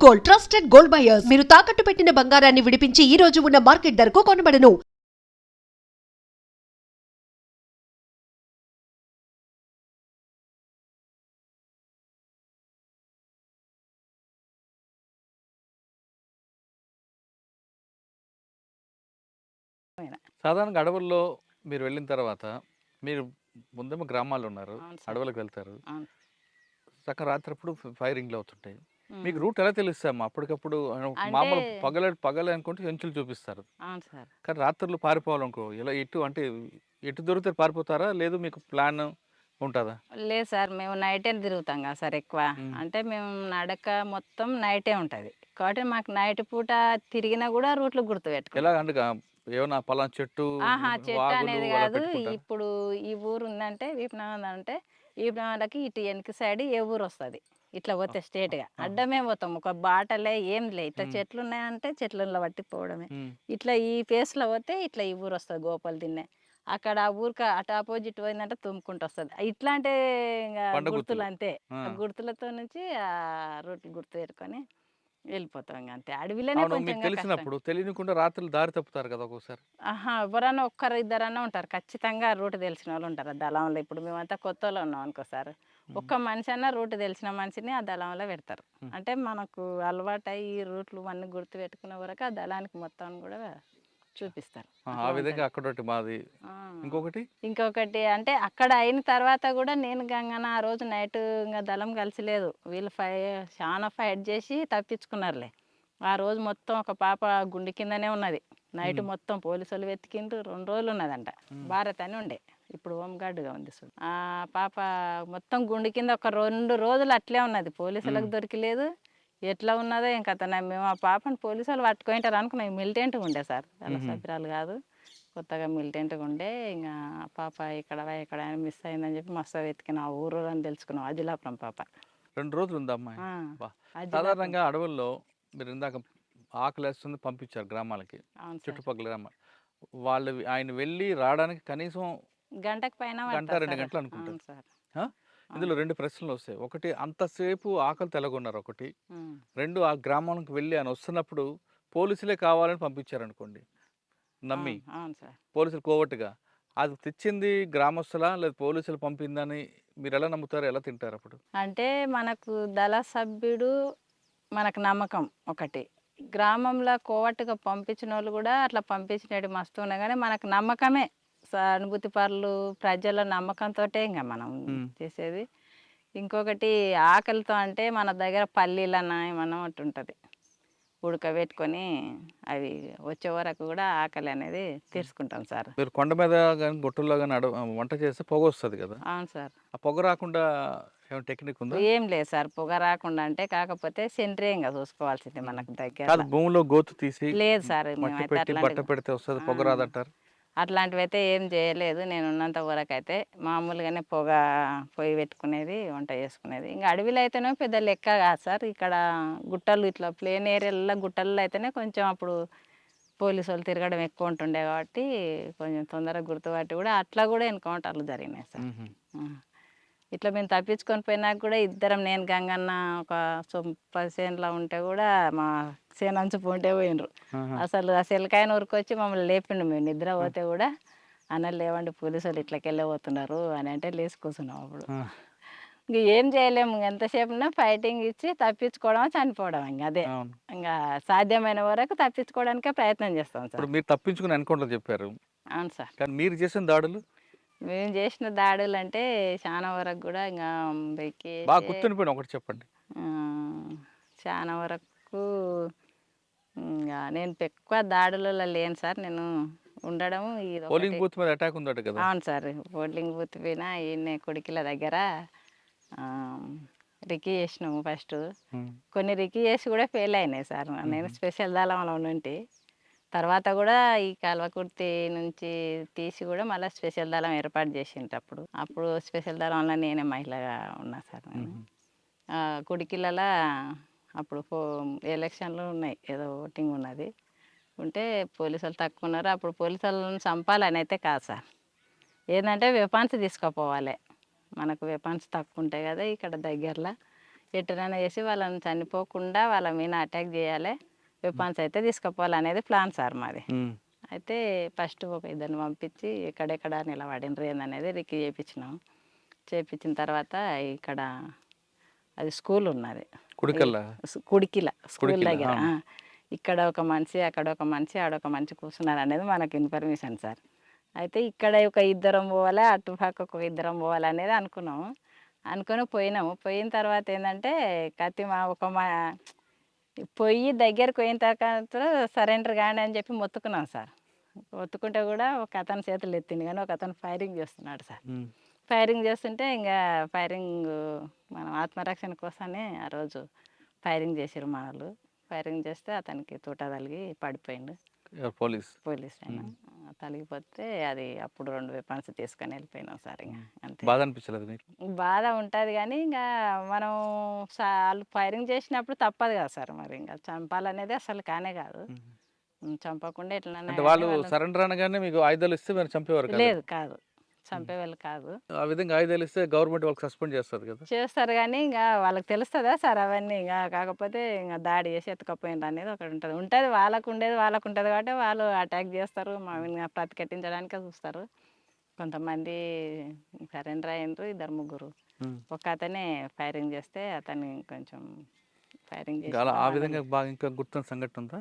Gold, trusted gold buyers. మీరు తాకట్టు పెట్టిన బంగారాన్ని విడిపించి ఈ రోజు ఉన్న మార్కెట్ ధరకు కొనబడను. సాధారణంగా అడవుల్లో మీరు వెళ్ళిన తర్వాత మీరు ముందేమో గ్రామాల్లో ఉన్నారు, అవును సార్. అడవులకు వెళ్తారు. అవును. చక్కగా రాత్రప్పుడు ఫైరింగ్లు అవుతుంటాయి. మీకు హ్మ్. రూట్ ఎలా తెలుస్తామా అప్పటికప్పుడు? అంటే మామూలు పగలే అనుకుంటే ఎంచులు చూపిస్తారు, అవును సార్. కానీ రాత్రులు పారిపోవాలనుకో ఇలా ఎటు అంటే ఎటు దొరికితే పారిపోతారా? లేదు మీకు ప్లాన్ ఉంటుందా? లేదు సార్, మేము నైటే తిరుగుతాం కదా సార్ ఎక్కువ. ఉమ్. అంటే మేము నడక మొత్తం నైటే ఉంటుంది కాబట్టి మాకు నైట్ పూట తిరిగినా కూడా రూట్లు ఎలా గుర్తుపెట్టుకుంటాం. అంటే ఏమన్నా పలానా చెట్టు, ఆహా, చెట్టు వాగులు అనేది అలా కాదు. పెట్టుకుంటారు? ఇప్పుడు ఈ ఊరు ఉందంటే వీపనగర్ అంటే వీపనగర్కి ఇటు వెనక సైడ్ ఏ ఊరు వస్తుంది. ఇట్లా పోతే స్ట్రేట్గా అడ్డమే పోతాం, ఒక బాటలే ఏం లే. ఇట్లా చెట్లు ఉన్నాయంటే చెట్లలో పట్టి పోవడమే. ఇట్లా ఈ ఫేస్లో పోతే ఇట్లా ఈ ఊరు వస్తుంది, గోపాల్ దిన్నే. అక్కడ ఆ ఊరికి అటు ఆపోజిట్ పోయిందంటే తుమ్ముకుంటూ వస్తుంది. ఇట్లాంటి ఇంకా పండ గుర్తులు గుర్తులు. అంతే. ఆ. ఆ గుర్తులతో నుంచి ఆ రూట్లు గుర్తు పెట్టుకొని వెళ్ళిపోతాం. ఇంక అంతే, అడవిలోనే అవును, మీకు కొంచెంగా కష్టం. తెలిసినప్పుడు తెలియకుండా రాత్రులు దారి తప్పుతారు కదా ఒక్కోసారి. ఆహా, ఎవరన్నా ఒక్కరు ఇద్దరన్నా ఉంటారు ఖచ్చితంగా, రూట్ తెలిసిన వాళ్ళు ఉంటారు ఆ దళంలో. ఇప్పుడు మేమంతా కొత్త వాళ్ళు ఉన్నాం అనుకో సార్, ఒక్క మనిషి అన్నా రూట్ తెలిసిన మనిషిని ఆ దళంలో పెడతారు. అంటే మనకు అలవాటై ఈ రూట్లు అన్నీ గుర్తు పెట్టుకునే వరకు ఆ దళానికి మొత్తం కూడా చూపిస్తారు. ఆ అట్లా విధంగా ఉంటుంది. అక్కడొకటి మాది. ఇంకొకటి ఇంకొకటి అంటే అక్కడ అయిన తర్వాత కూడా నేను గంగన ఆ రోజు నైట్ ఇంకా దళం కలిసిలేదు. వీళ్ళు చాలా ఫైట్ చేసి తప్పించుకున్నారులే. ఆ రోజు మొత్తం ఒక పాప గుండె కిందనే ఉన్నది. నైట్ మొత్తం పోలీసు వాళ్ళు వెతికిండ్రు. 2 రోజులు ఉన్నదంట. భారత్ అని ఉండే, ఇప్పుడు హోంగార్డుగా ఉంది చూడు. ఆ పాప మొత్తం గుండె కింద ఒక 2 రోజులు అట్లే ఉన్నది. పోలీసులకు దొరికిలేదు. ఎట్లా ఉన్నదో ఏం కథ. మేము ఆ పాపను పోలీసు వాళ్ళు పట్టుకుంటారు అనుకున్నాం. మిలిటెంట్గా ఉండే సార్, వాళ్ళ సభ్యురాలు కాదు, కొత్తగా మిలిటెంట్గా ఉండే. ఇంకా పాప ఇక్కడ మిస్ అయిందని చెప్పి మస్తు వెతికిన ఆ ఊరు అని తెలుసుకున్నాం. అజిలాపురం పాప. 2 రోజులు ఉందా అమ్మాయి? ఆ, బా. అజిలాపురం. సాధారణంగా అడవుల్లో మీరు ఇందాక ఆకలేస్తుంది పంపించారు గ్రామాలకి, అవును సార్. చుట్టుపక్కల గ్రామాలు. వాళ్ళు ఆయన వెళ్ళి రావడానికి కనీసం గంటకు పైన గంట పడతారు 2 సార్. గంటలు అనుకుంటారు. అవును సార్. ఆ? అవును ఇందులో సార్. 2 ప్రశ్నలు వస్తాయి. ఒకటి, అంతసేపు ఆకలి తెలగొన్నారు ఒకటి. ఉమ్. 2, ఆ గ్రామానికి వెళ్ళి ఆయన వస్తున్నప్పుడు పోలీసులే కావాలని పంపించారనుకోండి, నమ్మి అవును. అవును సార్. పోలీసులు కోవట్టుగా, అది తెచ్చింది గ్రామస్తులా లేదా పోలీసులు పంపిందని మీరు ఎలా నమ్ముతారు, ఎలా తింటారు అప్పుడు? అంటే మనకు దళ సభ్యుడు మనకు నమ్మకం ఒకటి. గ్రామంలో కోవట్టుగా పంపించిన వాళ్ళు కూడా అట్లా పంపించినట్టు మస్తు ఉన్నాయి, కానీ మనకు నమ్మకమే. సానుభూతి పరులు ప్రజల నమ్మకంతో ఇంకా మనం చేసేది. ఇంకొకటి ఆకలితో అంటే మన దగ్గర పల్లీలన్న ఏమన్నా ఒకటి ఉంటుంది, ఉడకబెట్టుకొని అవి వచ్చే వరకు కూడా ఆకలి అనేది తీర్చుకుంటాం సార్. మీరు కొండ మీద కానీ గుట్టల్లో కానీ వంట చేస్తే పొగ వస్తుంది కదా, అవును సార్. ఆ పొగ రాకుండా ఏమైనా టెక్నిక్ ఉందా? ఏం లేదు సార్, పొగ రాకుండా అంటే కాకపోతే సెంట్రింగ్గా చూసుకోవాల్సింది మనకు కాదు, దగ్గరలో. భూమిలో గోతు తీసి లేదు సార్, మట్టి మేమైతే పెట్టి బట్ట అట్లాంటిది పెడితే వస్తుంది, పొగ రాదంటారు. అట్లాంటివి అయితే ఏం చేయలేదు. నేను ఉన్నంత వరకు అయితే మామూలుగానే పొయ్యి పెట్టుకునేది, వంట చేసుకునేది. ఇంకా అడవిలో అయితేనే పెద్ద లెక్క కాదు సార్. ఇక్కడ గుట్టలు ఇట్లా ప్లేన్ ఏరియాలలో గుట్టల్లో అయితేనే కొంచెం అప్పుడు పోలీసు వాళ్ళు తిరగడం ఎక్కువ ఉంటుండే కాబట్టి కొంచెం తొందరగా గుర్తుపట్టి కూడా అట్లా కూడా ఎన్కౌంటర్లు జరిగినాయి సార్. ఇట్లా మేము తప్పించుకొని పోయినాక కూడా ఇద్దరం, నేను గంగన్న ఒక 10 చేనులో ఉంటే కూడా మా చేనంచు పోంటే పోయినరు. అసలు ఆ సెలకాయన ఊరికొచ్చి మమ్మల్ని లేపిండు. మేము నిద్ర పోతే కూడా, అన్న లేవండి పోలీసు వాళ్ళు ఇట్లకెళ్ళే పోతున్నారు అని అంటే లేచి కూర్చున్నాం. అప్పుడు ఇంక ఏం చేయలేము. ఎంతసేపు ఉన్నా ఫైటింగ్ ఇచ్చి తప్పించుకోవడం, చనిపోవడం. ఇంక అదే అవును. ఇంకా సాధ్యమైన వరకు తప్పించుకోవడానికే ప్రయత్నం చేస్తాం సార్. ఇప్పుడు మీరు తప్పించుకుని ఎన్కౌంటర్ చెప్పారు, అవును సార్. కానీ మీరు చేసిన దాడులు మేము చేసిన దాడులు అంటే చాలా వరకు కూడా ఇంకా బాగా ఎక్కేసి గుర్తుండిపోయిన ఒకటి చెప్పండి. చాలా వరకు ఇంకా నేను ఎక్కువ దాడులలో లేను సార్. నేను ఉండడం ఇది పోలింగ్ ఒకటి. బూత్ మీద అటాక్ ఉందట కదా. అవును సార్, పోలింగ్ బూత్ పైన ఈయన కొడికిల దగ్గర రికీ చేసినాము ఫస్ట్. కొన్ని రికీ చేసి కూడా ఫెయిల్ అయినాయి సార్. నేను స్పెషల్ దళంలో ఉంటే తర్వాత కూడా ఈ కల్వకుర్తి నుంచి తీసి కూడా మళ్ళీ స్పెషల్ దళం ఏర్పాటు చేసింటప్పుడు అప్పుడు స్పెషల్ దళంలో నేనే మహిళగా ఉన్నా సార్. నేను కుడికిలలో అప్పుడు ఎలక్షన్లు ఉన్నాయి, ఏదో ఓటింగ్ ఉన్నది ఉంటే పోలీసు వాళ్ళు తక్కువ ఉన్నారు. అప్పుడు పోలీసు వాళ్ళని చంపాలని అయితే కాదు సార్, ఏంటంటే వెపన్స్ తీసుకుపోవాలి. మనకు వెపన్స్ తక్కువ ఉంటాయి కదా ఇక్కడ దగ్గరలో. ఎటునైనా చేసి వాళ్ళని చనిపోకుండా వాళ్ళ మీద అటాక్ చేయాలి, వెపన్స్ అయితే తీసుకుపోవాలనేది ప్లాన్ సార్ మాది. అయితే ఫస్ట్ ఒక ఇద్దరిని పంపించి ఎక్కడెక్కడ నిలబడినరు ఏందనేది రిక్కి చేయించినాం. చేయించిన తర్వాత ఇక్కడ అది స్కూల్ ఉన్నది, కుడికల్లా కుడికిల స్కూల్ కుడికిల, దగ్గర. ఇక్కడ ఒక మనిషి, అక్కడ ఒక మనిషి, ఆడొక మనిషి కూర్చున్నారు అనేది మనకు ఇన్ఫర్మేషన్ సార్. అయితే ఇక్కడ ఒక ఇద్దరం పోవాలి, అటు పక్క ఒక ఇద్దరం పోవాలి అనేది అనుకున్నాము. అనుకొని పోయినాము. పోయిన తర్వాత ఏంటంటే పొయ్యి దగ్గరికి పోయిన తర్వాత సరెండర్ కాండి అని చెప్పి మొత్తుకున్నాం సార్. మొత్తుకుంటే కూడా ఒక అతను చేతులు ఎత్తింది, కానీ ఒక అతను ఫైరింగ్ చేస్తున్నాడు సార్. ఫైరింగ్ చేస్తుంటే ఇంకా ఫైరింగ్ మనం ఆత్మరక్షణ కోసమే ఆ రోజు ఫైరింగ్ చేసారు మన వాళ్ళు. ఫైరింగ్ చేస్తే అతనికి తూట తలిగి పడిపోయిండు. పోలీస్ అయినా తలిగిపోతే అది అప్పుడు 2 వెపన్స్ తీసుకొని వెళ్ళిపోయినాం సార్. ఇంకా అంతే. బాధ అనిపించలేదు మీకు? బాధ ఉంటుంది కానీ ఇంకా మనం వాళ్ళు ఫైరింగ్ చేసినప్పుడు తప్పదు కదా సార్. మరి ఇంకా చంపాలనేది అసలు కానే కాదు. చంపకుండా అంటే వాళ్ళు సరెండర్ అనగానే మీకు ఆయుధాలు ఇస్తే మీరు చంపేవారు కదా? లేదు, కాదు, చంపేవాళ్ళు కాదు. ఆ విధంగా ఆయుధాలు ఇస్తే గవర్నమెంట్ వాళ్ళకి సస్పెండ్ చేస్తారు కదా? చేస్తారు కానీ ఇంకా వాళ్ళకి తెలుస్తుందా సార్ అవన్నీ? ఇంకా కాకపోతే ఇంకా దాడి చేసి ఎత్తుకపోయినారు అనేది ఒకటి ఉంటుంది వాళ్ళకు ఉంటుంది కాబట్టి వాళ్ళు అటాక్ చేస్తారు, మామూలుగా ప్రతిఘటించడానికే చూస్తారు. కొంతమంది సరెండర్ అయినరు, 2-3. ఒక అతనే ఫైరింగ్ చేస్తే అతన్ని కొంచెం ఫైరింగ్ చేసి ఆ విధంగా బాగా ఇంకా గుర్తున్న సంఘటన ఉందా?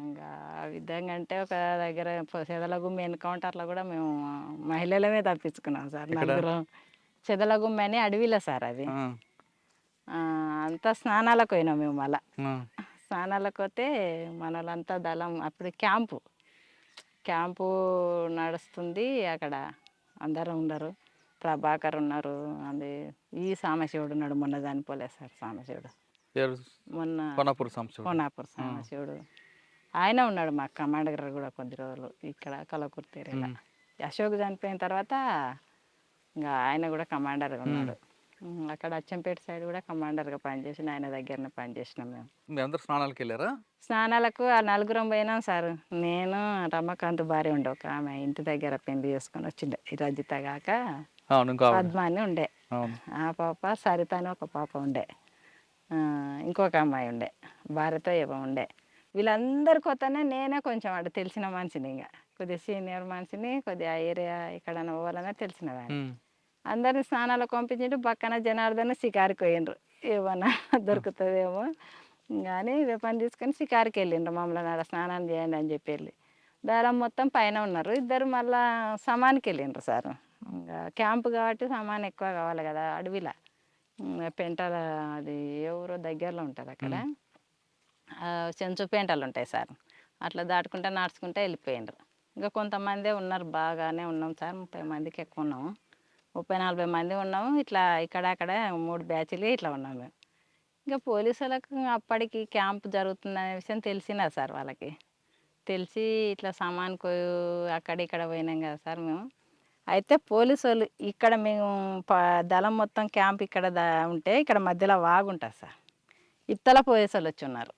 ఇంకా ఆ విధంగా అంటే ఒక దగ్గర చెదలగుమ్మి ఎన్కౌంటర్లో కూడా మేము మహిళలమే తప్పించుకున్నాం సార్. 4 చెదలగుమ్మి అని అడవిలో సార్ అది. అంతా స్నానాలకు పోయినాం మేము. మళ్ళా స్నానాలకు పోతే మనలంతా దళం అప్పుడు క్యాంపు నడుస్తుంది. అక్కడ అందరూ ఉన్నారు. ప్రభాకర్ ఉన్నారు, అది ఈ సాంబశివుడు ఉన్నాడు. మొన్న చనిపోలేదు సార్ సాంబశివుడు, మొన్న కోనాపూర్ సాంబశివుడు ఆయన ఉన్నాడు. మా కమాండర్ కూడా కొద్ది రోజులు ఇక్కడ కలకుర్తి ఏరియాలో. అశోక్ చనిపోయిన తర్వాత ఇంకా ఆయన కూడా కమాండర్గా ఉన్నాడు. అక్కడ అచ్చంపేట సైడ్ కూడా కమాండర్గా పనిచేసిన ఆయన దగ్గరనే పనిచేసినాం మేము. మీ అందరు స్నానాలకు వెళ్ళారా? స్నానాలకు ఆ 4 పోయినాం సార్. నేను, రమకాంత్ భార్య ఉండే ఒక ఆమె ఇంటి దగ్గర పెళ్లి చేసుకొని వచ్చిండే, ఈ రజిత కాక పద్మాని ఉండే. ఆ పాప సరిత అని ఒక పాప ఉండే, ఇంకొక అమ్మాయి ఉండే, భార్యతో ఏమో ఉండే. వీళ్ళందరి కొత్తనే నేనే కొంచెం అటు తెలిసిన మనిషిని, ఇంకా కొద్దిగా సీనియర్ మనిషిని, కొద్దిగా ఏరియా ఎక్కడన్నా పోవాలన్నా తెలిసిన దాన్ని. అందరిని స్నానాలకు పంపించిండు. పక్కన జనార్దన్ షికారికి పోయిండ్రు, ఏమన్నా దొరుకుతుందేమో కానీ వెపన్ తీసుకొని షికారికి వెళ్ళిండ్రు. మమ్మల్ని ఆడ స్నానం చేయండి అని చెప్పి వెళ్ళి దారం మొత్తం పైన ఉన్నారు. 2 మళ్ళా సమానికి వెళ్ళిండ్రు సార్. ఇంకా క్యాంపు కాబట్టి సామాన్ ఎక్కువ కావాలి కదా అడవిలో. పెంటల అది ఏ ఊరో దగ్గరలో ఉంటుంది, అక్కడ చెంచు పెంటలు ఉంటాయి సార్. అట్లా దాటుకుంటా నడుచుకుంటా వెళ్ళిపోయిండ్రు. ఇంకా కొంతమందే ఉన్నారు, బాగానే ఉన్నాం సార్. 30 మందికి ఎక్కువ ఉన్నాము, 30-40 మంది ఉన్నాము. ఇట్లా ఇక్కడ 3 బ్యాచ్లు ఇట్లా ఉన్నాము మేము. ఇంకా పోలీసు వాళ్ళకు అప్పటికి క్యాంపు జరుగుతుందనే విషయం తెలిసినా సార్. వాళ్ళకి తెలిసి ఇట్లా సామాన్కు అక్కడ పోయినాం కదా సార్ మేము. అయితే పోలీసు వాళ్ళు ఇక్కడ మేము దళం మొత్తం క్యాంప్ ఇక్కడ ఉంటే ఇక్కడ మధ్యలో వాగు ఉంటుంది సార్. ఇత్తల పోలీసు వాళ్ళు వచ్చి ఉన్నారు,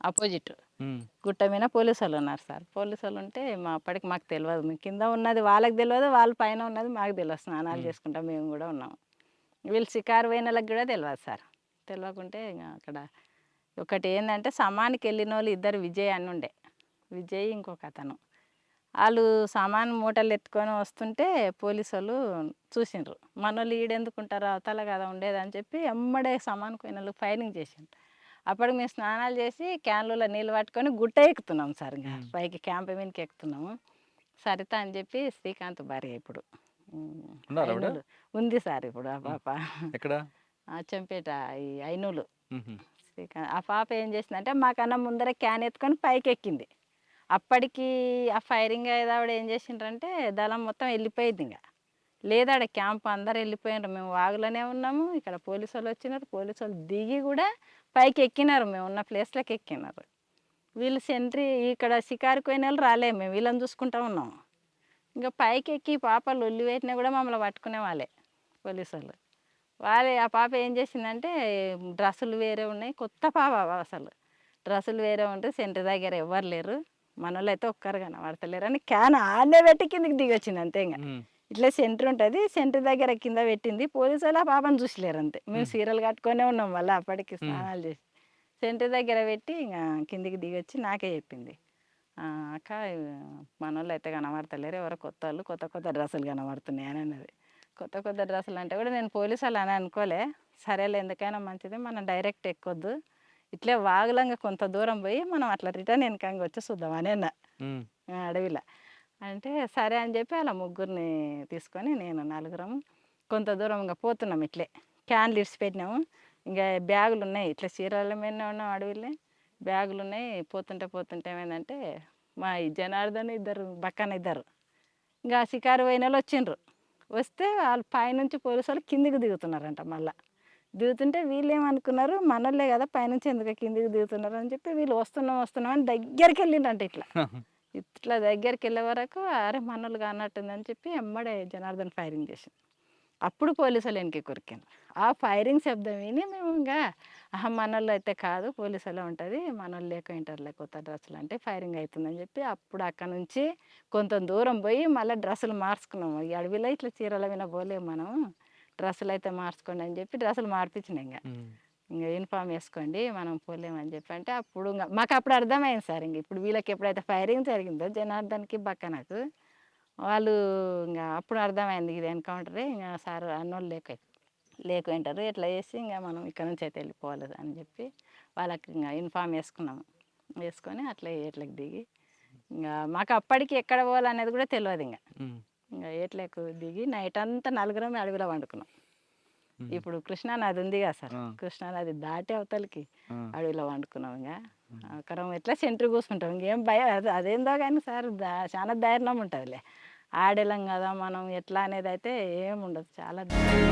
అపోజిట్ గుట్ట మీద పోలీసు వాళ్ళు ఉన్నారు సార్. పోలీసు వాళ్ళు ఉంటే అప్పటికి మాకు తెలియదు, మీ కింద ఉన్నది వాళ్ళకి తెలియదు, వాళ్ళ పైన ఉన్నది మాకు తెలియదు. స్నానాలు చేసుకుంటాం మేము కూడా ఉన్నాము. వీళ్ళు షికారు పోయిన వాళ్ళకి కూడా తెలియదు సార్. తెలియకుంటే ఇంకా అక్కడ ఒకటి ఏంటంటే సమానికి వెళ్ళిన వాళ్ళు 2 విజయ్ అని ఉండే, విజయ్ ఇంకొక అతను. వాళ్ళు సామాన్ మూటలు ఎత్తుకొని వస్తుంటే పోలీసు వాళ్ళు చూసిండ్రు. మనోళ్ళు ఈడెందుకుంటారు, అవతల కదా ఉండేది అని చెప్పి ఎమ్మడే సామాన్ పోయిన వాళ్ళు ఫైరింగ్ చేసిండ్రు. అప్పటికి మేము స్నానాలు చేసి క్యాన్లలో నీళ్ళు పట్టుకొని గుట్ట ఎక్కుతున్నాం సార్. ఇంకా పైకి క్యాంప్ మీదకి ఎక్కుతున్నాము. సరిత అని చెప్పి శ్రీకాంత్ భార్య ఇప్పుడు ఉంది సార్. ఇప్పుడు ఆ పాప అచ్చంపేట ఈ ఐనూలు శ్రీకాంత్. ఆ పాప ఏం చేసిందంటే మాకన్నా ముందర క్యాన్ ఎత్తుకొని పైకి ఎక్కింది. అప్పటికి ఆ ఫైరింగ్ అయ్యేదావిడ ఏం చేసిండ్రంటే దళం మొత్తం వెళ్ళిపోయింది. ఇంకా లేదాడ క్యాంప్ అందరు వెళ్ళిపోయినారు. మేము వాగులోనే ఉన్నాము. ఇక్కడ పోలీసు వాళ్ళు వచ్చినారు. పోలీసు వాళ్ళు దిగి కూడా పైకి ఎక్కినారు, మేము ఉన్న ప్లేస్లోకి ఎక్కినారు. వీళ్ళు సెంట్రీ ఇక్కడ షికారికి పోయిన వాళ్ళు రాలేము, మేము వీళ్ళని చూసుకుంటూ ఉన్నాము. ఇంకా పైకి ఎక్కి పాపలు ఒల్లి పెట్టినా కూడా మమ్మల్ని పట్టుకునే వాళ్ళే పోలీసు వాళ్ళు. ఆ పాప ఏం చేసిందంటే డ్రెస్సులు వేరే ఉన్నాయి, కొత్త పాప అసలు డ్రెస్సులు వేరే ఉంటే సెంటర్ దగ్గర ఎవ్వరు లేరు, మనోళ్ళు అయితే ఒక్కరు కనబడతలేరు అని క్యాన్ ఆడనే పెట్టి కిందికి దిగి వచ్చింది అంతే. ఇంకా ఇట్లా సెంటర్ ఉంటుంది, సెంటర్ దగ్గర కింద పెట్టింది. పోలీసు వాళ్ళు ఆ పాపను చూసలేరు అంతే. మేము చీరలు కట్టుకొనే ఉన్నాం మళ్ళీ అప్పటికి స్నానాలు చేసి. సెంటర్ దగ్గర పెట్టి ఇంకా కిందికి దిగొచ్చి నాకే చెప్పింది, అక్క మనోళ్ళు అయితే కనబడతలేరు, ఎవరో కొత్త వాళ్ళు కొత్త కొత్త డ్రెస్సులు కనబడుతున్నాయి అని అన్నది. కొత్త కొత్త డ్రెస్సులు అంటే కూడా నేను పోలీసు వాళ్ళు అని అనుకోలే. సరేలే ఎందుకైనా మంచిది, మనం డైరెక్ట్ ఎక్కొద్దు, ఇట్లే వాగులంగా కొంత దూరం పోయి మనం అట్లా రిటర్న్ వెనకంగా వచ్చి చూద్దామని అన్న అడవిలో. అంటే సరే అని చెప్పి అలా ముగ్గురిని తీసుకొని నేను నలుగురం కొంత దూరం ఇంకా పోతున్నాం. ఇట్లే క్యాన్లు ఇడిచి పెట్టినాము, ఇంకా బ్యాగులు ఉన్నాయి, ఇట్లా చీరల మీదనే ఉన్నాం అడవిలో, బ్యాగులు ఉన్నాయి. పోతుంటే పోతుంటే ఏమైందంటే మా ఈ జనార్దన్ ఇద్దరు పక్కన ఇద్దరు ఇంకా షికారు పోయిన వాళ్ళు వచ్చిండ్రు. వస్తే వాళ్ళు పైనుంచి పోలీసు వాళ్ళు కిందికి దిగుతున్నారంట. మళ్ళీ దిగుతుంటే వీళ్ళు ఏమనుకున్నారు, మనోళ్ళే కదా పైనుంచి ఎందుకు కిందికి దిగుతున్నారు అని చెప్పి వీళ్ళు వస్తున్నాం వస్తున్నాం అని దగ్గరికి వెళ్ళిండంట. ఇట్లా దగ్గరికి వెళ్ళే వరకు అరే మనోళ్ళు కానట్టుందని చెప్పి ఎమ్మడే జనార్దన్ ఫైరింగ్ చేసింది. అప్పుడు పోలీసు వాళ్ళు వెనక్కి కొరికాను. ఆ ఫైరింగ్ శబ్దం విని మేము ఇంకా మనోళ్ళు అయితే కాదు, పోలీసు వాళ్ళే ఉంటుంది, మనోళ్ళు లేక ఇంటర్లే కొత్త డ్రెస్సులు అంటే ఫైరింగ్ అవుతుందని చెప్పి అప్పుడు అక్కడ నుంచి కొంత దూరం పోయి మళ్ళీ డ్రెస్సులు మార్చుకున్నాము. ఈ అడవిలో ఇట్లా చీరల మీద పోలేము మనం, డ్రెస్సులు అయితే మార్చుకోండి అని చెప్పి డ్రెస్సులు మార్పించినాయి. ఇంకా యూనిఫామ్ వేసుకోండి మనం పోలేమని చెప్పి అంటే అప్పుడు ఇంకా మాకు అప్పుడు అర్థమైంది సార్. ఇంక ఇప్పుడు వీళ్ళకి ఎప్పుడైతే ఫైరింగ్ జరిగిందో జనార్దన్కి బక్కనకు వాళ్ళు ఇంకా అప్పుడు అర్థమైంది ఇది ఎన్కౌంటరే, ఇంకా సార్ అన్నోళ్ళు లేకుంటారు, ఇట్లా చేసి ఇంకా మనం ఇక్కడ నుంచి అయితే వెళ్ళిపోవాలి అని చెప్పి వాళ్ళకి ఇంకా యూనిఫామ్ వేసుకున్నాము. వేసుకొని అట్లా ఏట్లకి దిగి ఇంకా మాకు అప్పటికి ఎక్కడ పోవాలనేది కూడా తెలియదు. ఇంకా ఏట్లకు దిగి నైట్ అంతా నలుగురం అడవిలో వండుకున్నాం. ఇప్పుడు కృష్ణానది ఉంది కదా సార్, కృష్ణానది దాటి అవతలకి అడవిలో వండుకున్నాం. ఇంకా ఒకరం ఎట్లా సెంటర్ కూర్చుంటాం, ఇంకేం భయం అదేందో కానీ సార్ చాలా ధైర్యం ఉంటుందిలే, ఆడేలం కదా మనం ఎట్లా అనేది అయితే ఏం ఉండదు, చాలా ధైర్యం.